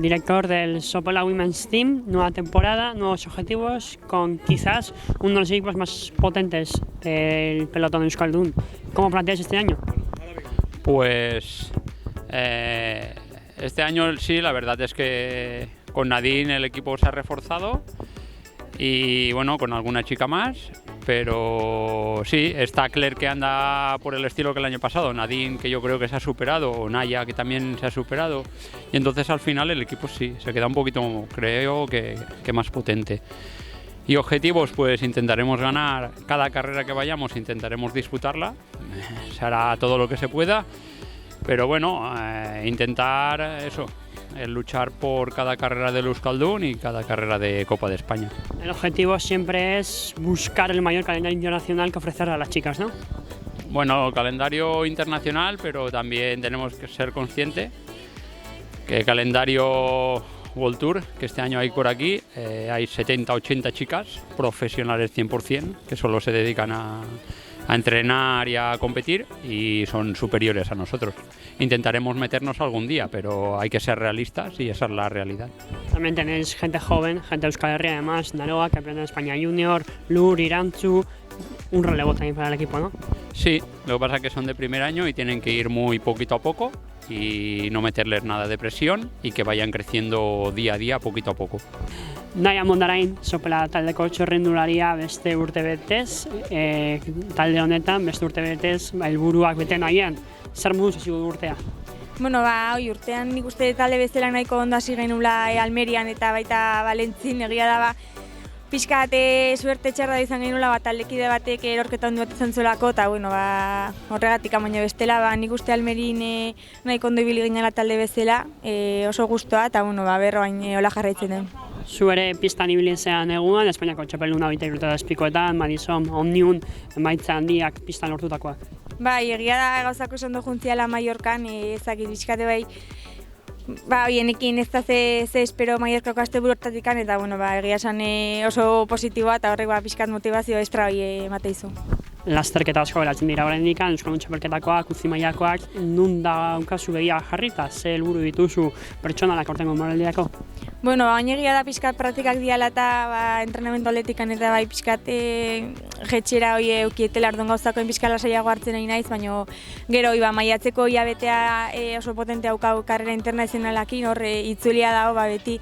director del Sopola Women's Team, nueva temporada, nuevos objetivos, con quizás uno de los equipos más potentes del pelotón euskaldun. ¿Cómo planteas este año? Pues este año sí, la verdad es que con Nadine el equipo se ha reforzado y bueno, con alguna chica más, pero sí, está Claire que anda por el estilo que el año pasado, Nadine que yo creo que se ha superado, o Naya que también se ha superado, y entonces al final el equipo sí, se queda un poquito, creo que más potente. Y objetivos, pues intentaremos ganar cada carrera que vayamos, intentaremos disputarla, se hará todo lo que se pueda, pero bueno, intentar eso, luchar por cada carrera del Euskaldun y cada carrera de Copa de España. El objetivo siempre es buscar el mayor calendario internacional que ofrecer a las chicas, ¿no? Bueno, calendario internacional, pero también tenemos que ser conscientes que el calendario World Tour, que este año hay por aquí, hay 70-80 chicas profesionales 100%, que solo se dedican a entrenar y a competir y son superiores a nosotros. Intentaremos meternos algún día, pero hay que ser realistas y esa es la realidad. También tenéis gente joven, gente de Euskal Herria, además, Naroa, que aprende en España Junior, Lur, Irantzu, un relevo también para el equipo, ¿no? Sí, lo que pasa es que son de primer año y tienen que ir muy poquito a poco y no meterles nada de presión y que vayan creciendo día a día, poquito a poco. Naia Mondarain, Sopela taldeko txirrindularia beste urtebetez, talde honetan beste urtebetez helburuak bete nahian. Zer moduz hasi du urtea? Bueno, urtean nik uste talde bezala nahiko ondo hasi genula Almerian eta baita Valentzin, egia da pixka bat suerte txarra izan genula taldekide batek erorketa ondo bat izan zuelako, eta bueno, horregatik baina bestela nik uste Almerin nahiko ondo ibili ginela talde bezala, oso gustoa eta bueno, berroain hola jarraitzen den. Zu ere pistan ibilin zean eguan, Espainiako txapelduna 23 Madison, Omnium, emaitza handiak pistan lortutakoak. Bai, egia da gauzako esan do juntziala Mallorcan, ezakit bizkate bai, hoienekin ez da ze espero Mallorcako asteburu hortatik, eta bueno, egia esan oso positiboa eta horrek pixkat motivazio estra hori emateizu. Lasterketa asko beratzen dira oraindik, Euskaldun txapelketakoak, utzi mailakoak, nun daukazu begia jarrita, ze helburu dituzu pertsonalak aurtengo moraldiako? Bueno, egia da pixkat praktikak diala eta entrenamendu atletikan eta bai pixkat jetxera hori eukietela ardon gauzako pixkat lasaiago hartzen nahi naiz, baina gero maiatzeko iabetea oso potente haukau karrera internazionalakin, hor itzulia dago beti.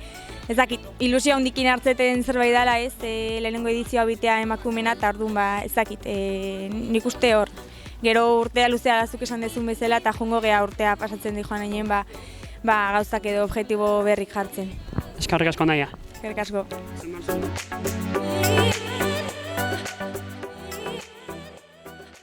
Ez dakit, ilusio handikin hartzeten zerbait dela ez, lehenengo edizioa bitea emakumena eta orduan ez dakit, nik uste hor. Gero urtea luzea lazuk esan dezun bezala eta jungo gea urtea pasatzen di joan egin gauzak edo objektibo berrik jartzen. Eskerrik asko Naia. Eskerrik asko.